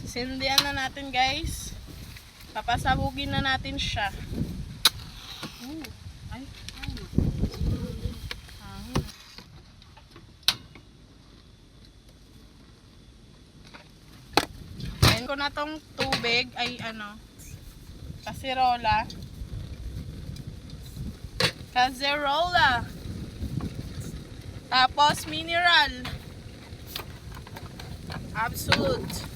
Sindihan na natin guys. Papasabugin na natin siya. Ay. Ayan ko na tong tubig ay kaserola. Tapos mineral. Absolute.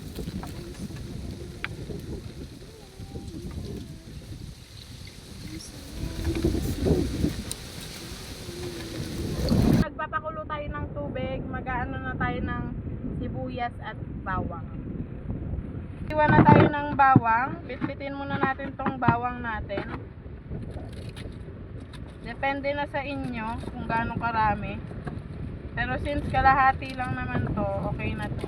Nagpapakulo tayo ng tubig, mag-aano na tayo ng sibuyas at bawang. Iwan na tayo ng bawang. Pitpitin muna natin tong bawang natin. Depende na sa inyo kung gaano karami. Pero since kalahati lang naman to, okay na to.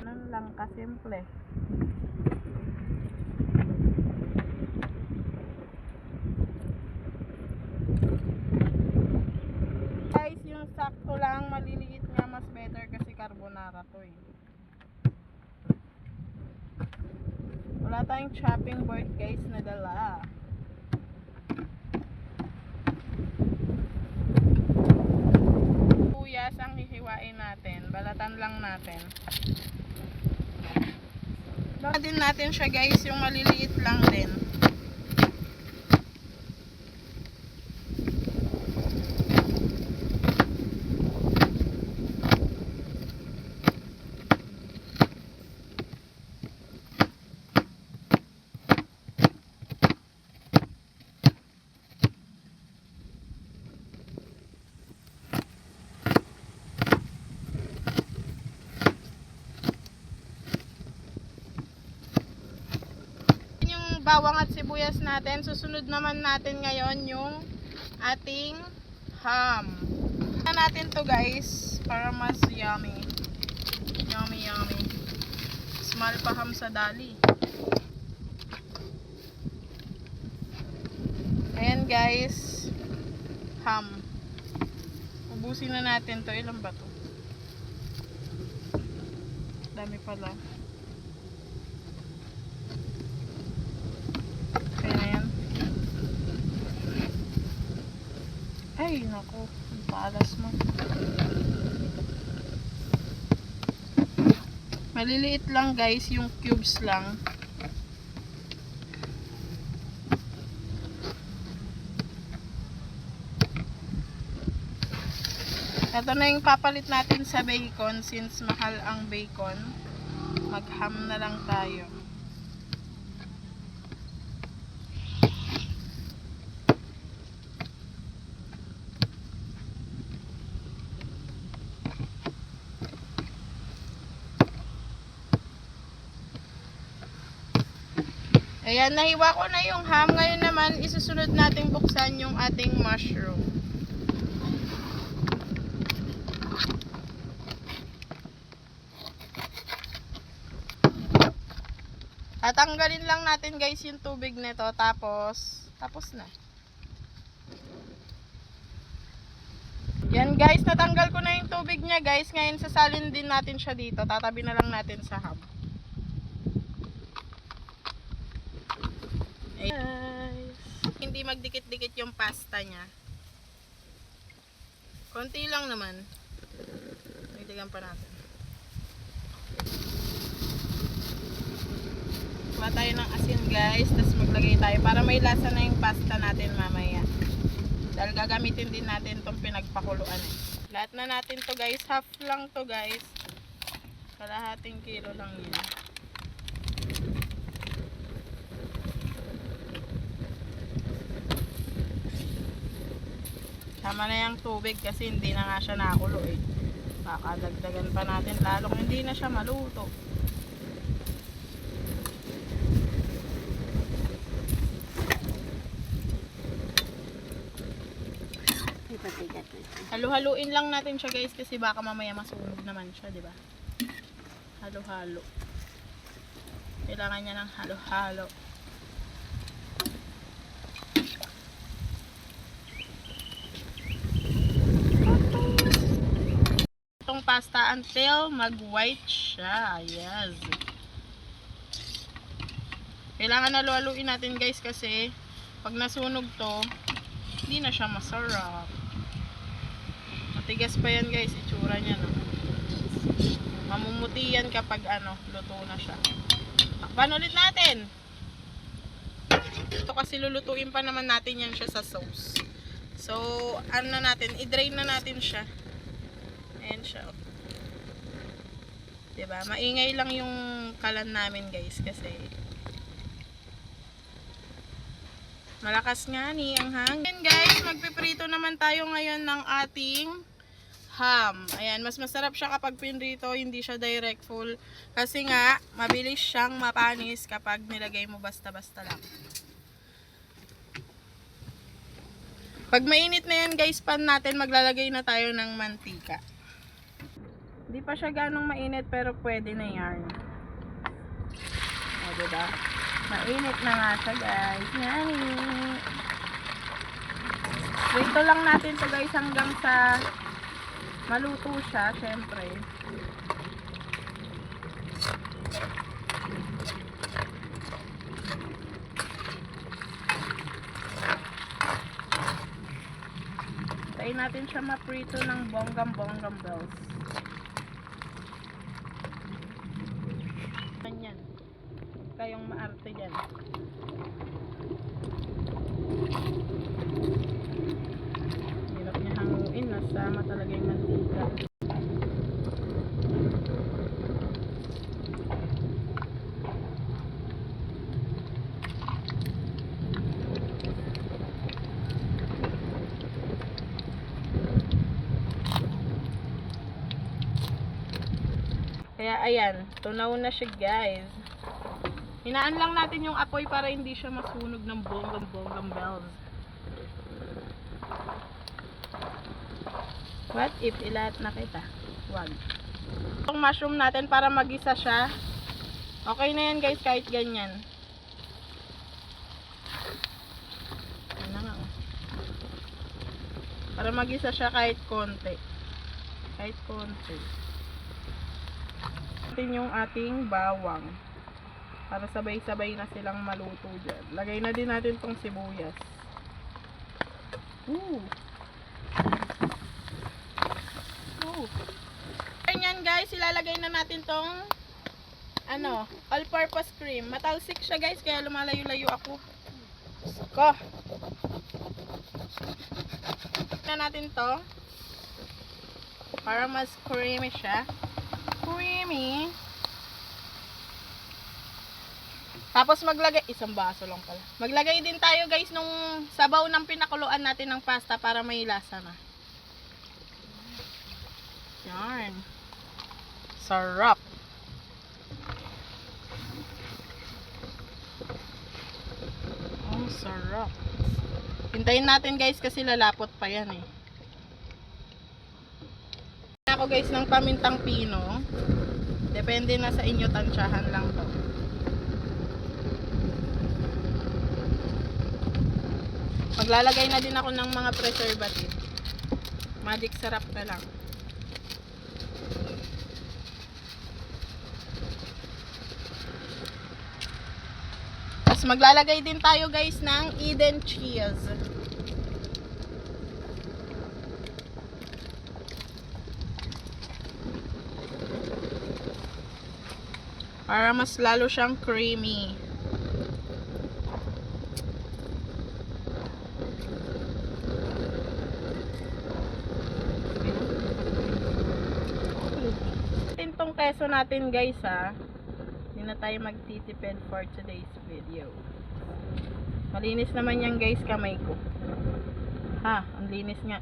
Ganun lang kasimple. Guys, yung sakto lang, maliliit nga mas better kasi carbonara to eh. Wala tayong chopping board guys na dala. Sibuyas ang hihiwain natin. Balatan lang natin. Balatan din natin siya guys, yung maliliit lang din. Bawang at sibuyas natin. Susunod naman natin ngayon yung ating ham. Tignan natin to guys para mas yummy. Yummy. Small pa ham sa dali. Ayan guys. Ham. Ubusin na natin to. Ilan ba to? Dami pala. Ay, naku. Ang palas mo. Maliliit lang guys, yung cubes lang. Ito na yung papalit natin sa bacon since mahal ang bacon. Mag-ham na lang tayo. Ayan, nahiwa ko na yung ham. Ngayon naman, isusunod nating buksan yung ating mushroom. Tatanggalin lang natin guys yung tubig nito. Tapos na. Yan guys, natanggal ko na yung tubig niya guys. Ngayon, sasalin din natin siya dito. Tatabi na lang natin sa ham. Guys, hindi magdikit-dikit yung pasta niya. Konti lang naman. Nagdigan pa natin. Kuha tayo ng asin guys, tapos maglagay tayo para may lasa na yung pasta natin mamaya. Dahil gagamitin din natin itong pinagpakuluan eh. Lahat na natin to guys, half lang to guys. Kalahating kilo lang yun. Tama na yung tubig kasi hindi na nga siya nakulo eh. Baka dagdagan pa natin lalong hindi na siya maluto. Halo-haluin lang natin siya guys kasi baka mamaya masunog naman siya, di ba? Halo-halo. Kailangan niya ng halo-halo. Itong pasta until mag-white siya. Yes. Kailangan halu-haluin natin guys kasi pag nasunog to, hindi na siya masarap. Matigas pa yan guys, itsura niya no. Mamumuti yan kapag luto na siya. Takpan ulit natin. Ito kasi lulutuin pa naman natin yan siya sa sauce. So, i-drain na natin siya. Ayan siya. Diba? Maingay lang yung kalan namin guys kasi malakas nga ni ang hangin. Guys, magpiprito naman tayo ngayon ng ating ham. Ayan, mas masarap siya kapag pinrito, hindi siya direct full. Kasi nga, mabilis siyang mapanis kapag nilagay mo basta-basta lang. Pag mainit na yan guys, pan natin, maglalagay na tayo ng mantika. Hindi pa siya ganong mainit pero pwede na yarn. O, diba? Mainit na nga siya guys. Yummy! Prito lang natin to guys hanggang sa maluto siya, syempre. Tayo natin siya maprito ng bonggam bells. Ganyan. Kayong maarte dyan. Hirap niya hanguin. Nasama talaga yung mantika. Kaya ayan, tunaw na siya guys. Hinaan lang natin yung apoy para hindi siya masunog ng bonggam bells. What if ilat na kita? Wag. Itong mushroom natin para magisa siya. Okay na yan guys kahit ganyan. Ayan na nga. Para magisa siya kahit konti. Kahit konti. Natin yung ating bawang. Para sabay-sabay na silang maluto dyan. Lagay na din natin tong sibuyas. Ooh. Ooh. Ganyan guys, ilalagay na natin tong all-purpose cream. Matalsik siya guys, kaya lumalayo-layo ako. Ko. Na natin to. Para mas creamy siya. Creamy. Tapos maglagay, isang baso lang pala. Maglagay din tayo guys nung sabaw ng pinakuluan natin ng pasta para may lasa na. Yan. Sarap. Oh, sarap. Hintayin natin guys kasi lalapot pa yan eh. Ako guys ng pamintang pino. Depende na sa inyo, tansyahan lang to. Maglalagay na din ako ng mga preservative. Magic sarap na lang. Tapos maglalagay din tayo guys ng Eden cheese. Para mas lalo siyang creamy. Tong keso natin guys ha. Hindi na tayo magtitipid for today's video. Malinis naman yan guys kamay ko. Ha, ang linis nga.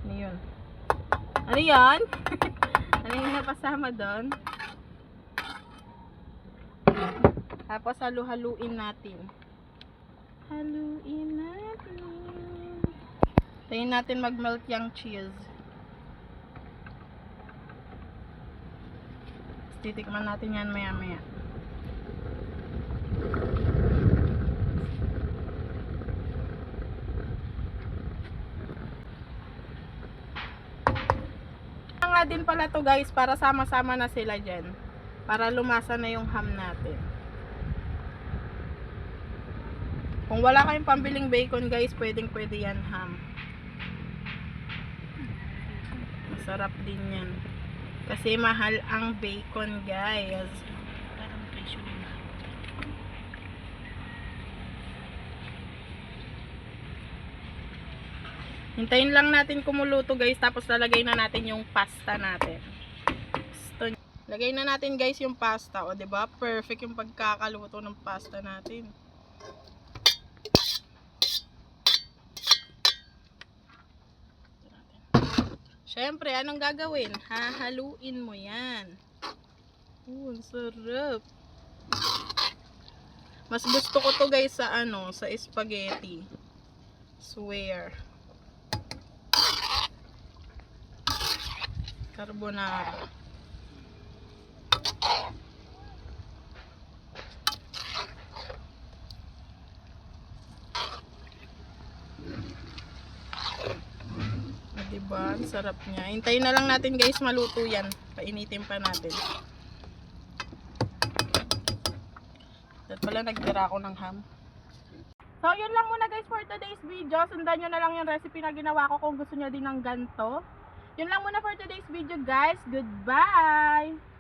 Ano yun? Ano yan? Ano yung napasama doon? Tapos halu-haluin natin. Haluin natin. Tayin natin mag-melt yung cheese. Titikman natin yan maya-maya. ginagawa din pala to guys para sama-sama na sila dyan. Para lumasa na yung ham natin. Kung wala kayong pambiling bacon guys, pwede yan ham. Masarap din yan. Kasi mahal ang bacon guys. Parang presyo nila. Hintayin lang natin kumuluto guys, tapos lalagay na natin yung pasta natin. Lagay na natin guys yung pasta, o 'di ba? Perfect yung pagkakaluto ng pasta natin. Syempre, anong gagawin? Hahaluin mo 'yan. Ang sarap. Mas gusto ko to guys sa sa spaghetti. Swear. Carbonara. Diba? Ang sarap niya. Hintayin na lang natin guys maluto yan. Painitin pa natin. At pala nagtira ako ng ham. So yun lang muna guys for today's video. Sundan nyo na lang yung recipe na ginawa ko kung gusto nyo din ng ganito. Yun lang muna for today's video guys. Goodbye!